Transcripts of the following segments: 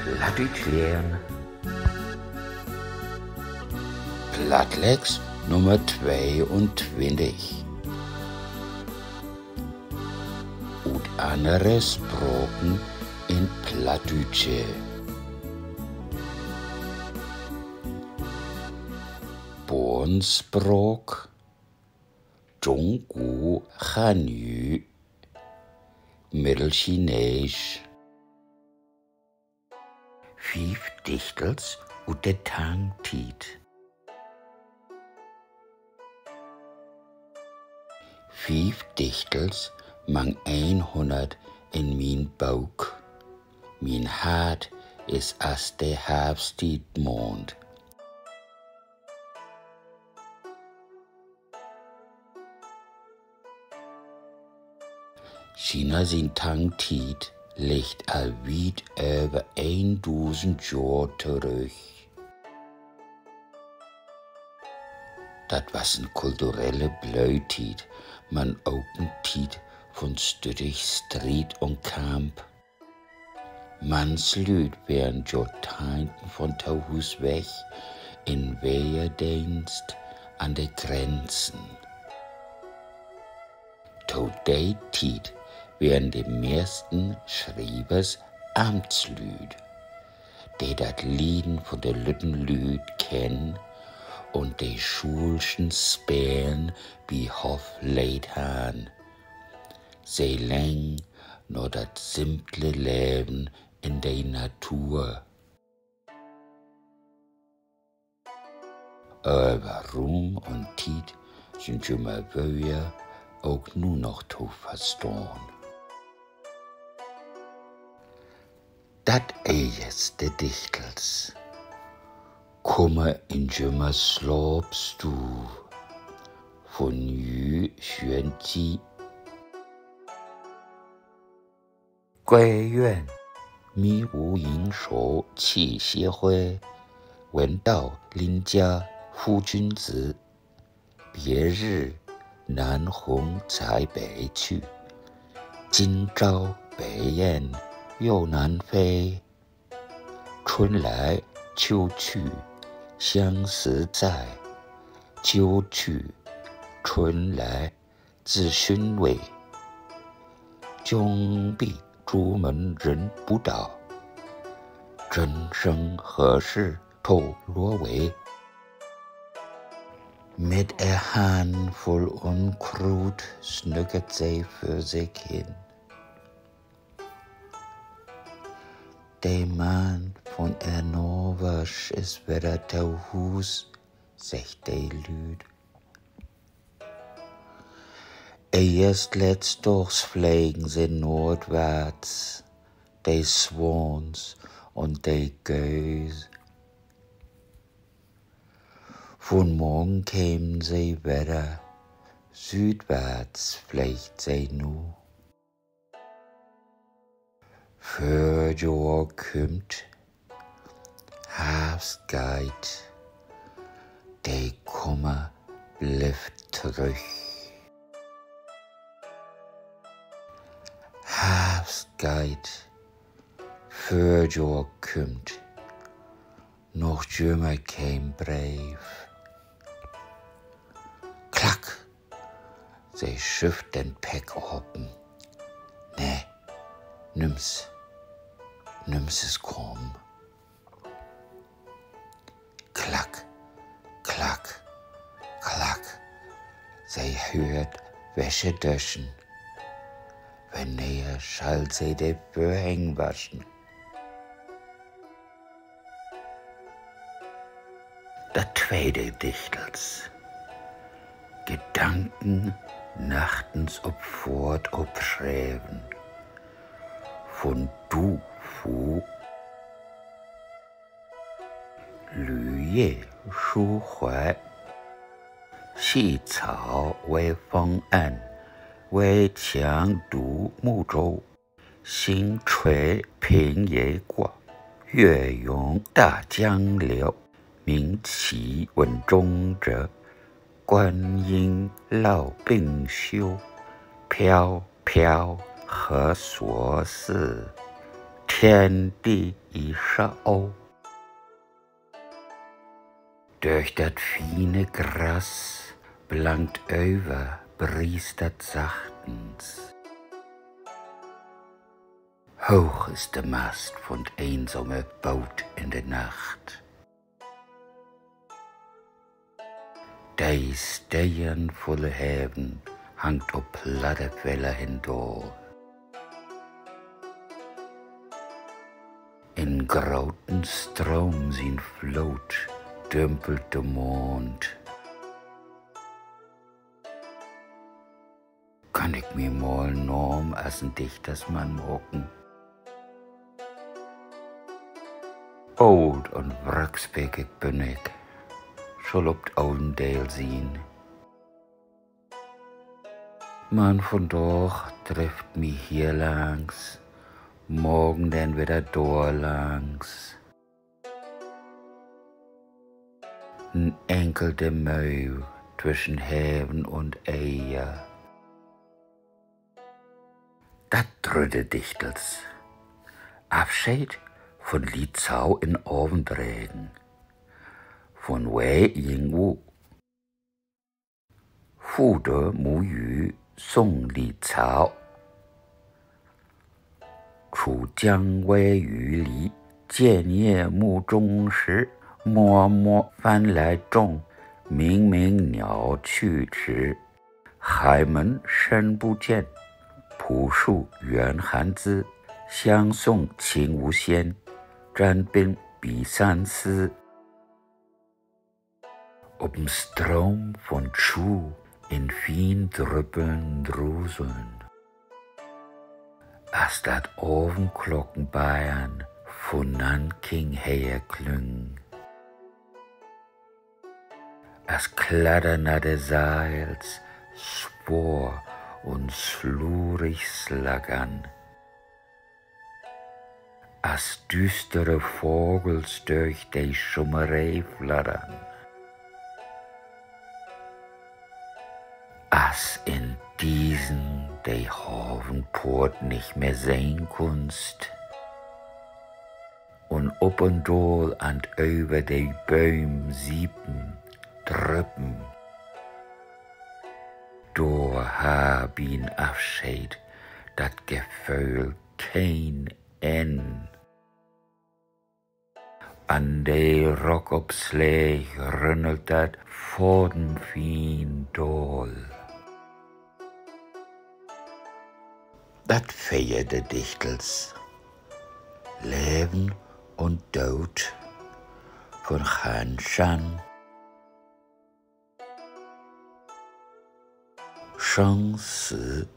Plattdeutsch lernen. Plattlex Nummer 22. Und andere Sprachen in Plattdeutsche. Bonsprach, Zhonggu Hanyu, Mittelchinesisch. 5 Dichtels und der Tangtit. 5 Dichtels mang 100 in min Bauch. Min Hart ist as der Herbstmond. China sin Tangtit liegt al weit über 1000 Jahre zurück. Das was een kulturelle Blühtid, man auch een Tid von stüdig Streit und Kampf. Mans Lüd wären Jahrzehnten von Tauhus weg in Wehrdienst an der Grenzen. Zu der Tid wären die meisten Schreibers Amtslüd, die das Lieden von der Lüttenlüd kennen und die schulschen Spähen wie Hofleid han. Sie läng nur das simple Leben in der Natur. Aber Ruhm und Tiet sind schon mal wieder auch nur noch zu verstehen. Das erste Dichtels. Komme in Jümmer slopst du von Yu Xuanji. 归院迷无营手气协会，闻道邻家夫君子。别日南鸿才北去，今朝北雁又南飞。春来秋去相思在，秋去春来自寻味。迥壁朱门人不到，真生何事透罗围。Mit Handvoll Unkraut snüggert sie für sich hin. Der Mann von Ernoversch ist wieder zu Hus, sagt der Lüd. Erst letztens fliegen sie nordwärts, die Swans und die Gäuse. Von morgen kämen sie wieder, südwärts fliegt sie nu. Für Jahr kommt, Herbst geht, der Kummer bleibt zurück. Herbst geht, für Jahr kommt, noch jümmer kein Brief. Klack, sie schifft den Päck open. Nee, nimm's es kaum. Klack, klack, klack, sie hört Wäsche döschen. Wenn näher schall sie die Vorhänge waschen. Das zweite Dichtels. Gedanken nachtens ob fort obschreiben. Von du fu. Lüye shu huai. 细草微风岸，微墙独木舟。星垂平野过，月涌大江流。名其文中者，观音老病休。飘飘何所似？天地一Schau. Durch dat fine Gras blankt over briest dat sachtens. Hoch ist der Mast von einsame Boot in der Nacht. Die Steien volle Häfen hangt op platte Welle hindurch. In groten Strom sin Floot dümpelt der Mond. Kann ich mir mal norm als ein Dichtersmann morgen? Oud und wrackspekig bin ich, soll ob Oudendale zien. Man von doch trifft mich hier langs, morgen dann wieder dort langs. N enkelte Mühe zwischen Häfen und Eier. Dat drüde Dichtels. Abschied von Lietzau in Ovendregen. Von Wei Yingwu. Fude Mu Yu Song Lietzau. Chu Jiang Wei Yu Li. 见夜目中时，默默翻来种，明明鸟去迟。海门深不见，朴树远寒姿。相送情无限，沾鬓比相思。Op'n Strom von Schuh in fien Drüppeln druseln. Als dat Ofenglockenbayern von Nanking her klüng. Als kladdern des Seils Spor und slurig slaggern. Als düstere Vogels durch die Schummerei flattern. Als in diesen die Hafenport nicht mehr sein kunst. Und ob und dohl und über die Bäume siepen, drüppen. Do hab ihn Abschied, dat Gefühl kein End. An de Rockopsleeg runnelt dat Vordenfien Dol. Dat feierte Dichtels. Leben und Tod von Han Shan.生死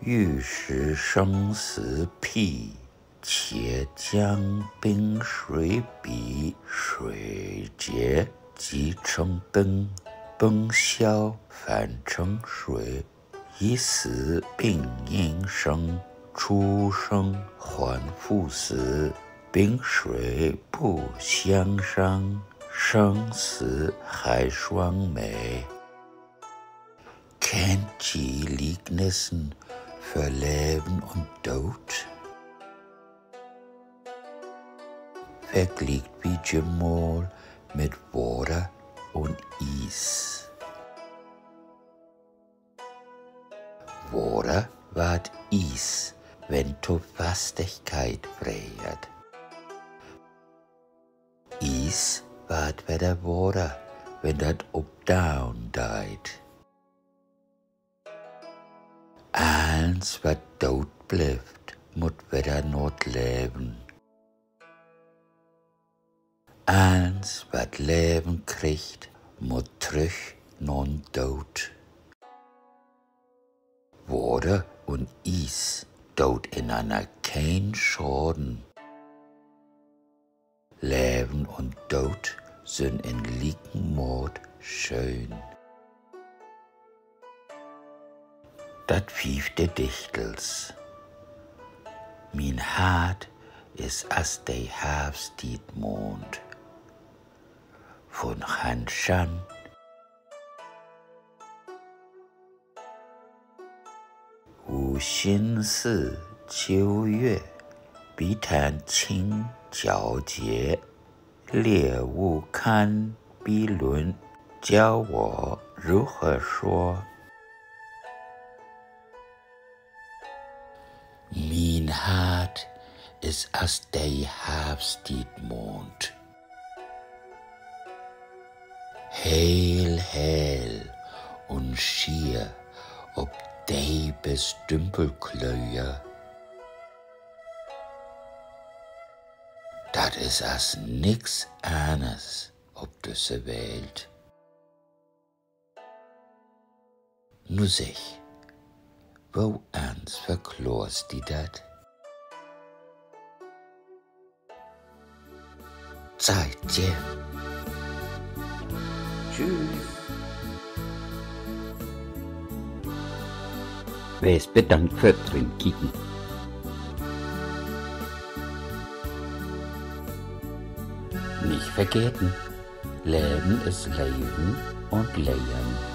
欲识生死僻，且将冰水比，水结即成冰，冰消反成水，以死病因生，出生还复死，冰水不相伤，生死还双美。Kennt die Liegnissen für Leben und Tod? Vergleicht wie Gemol mit Wasser und Eis. Wasser ward Eis, wenn to Fastigkeit friert. Eis ward wieder Wasser, wenn dat Updown deit. Alles, wat dood blijft, moet wieder not leben. Alles, wat Leben kriegt, moet terug non dood. Wasser und Eis dood einander kein Schaden. Leben und Tod sind in liegen Mord schön. Dat fiefte Dichtels. Mein Hart is as de Herbstdietmond. Von Han Shan. Wu Xin Si 9月笔谈清皎洁，猎物堪比论，教我如何说。Mein Hart ist als der Herbstmond, hell und schier ob die Dümpelklöje. Dat is als nix anderes op deze Welt. Nu zeg, wo ans verkloorst die dat? Zaijian. Tschüss. Wees bedankt für drin kicken. Nicht vergessen, Leben ist Leben und Leben.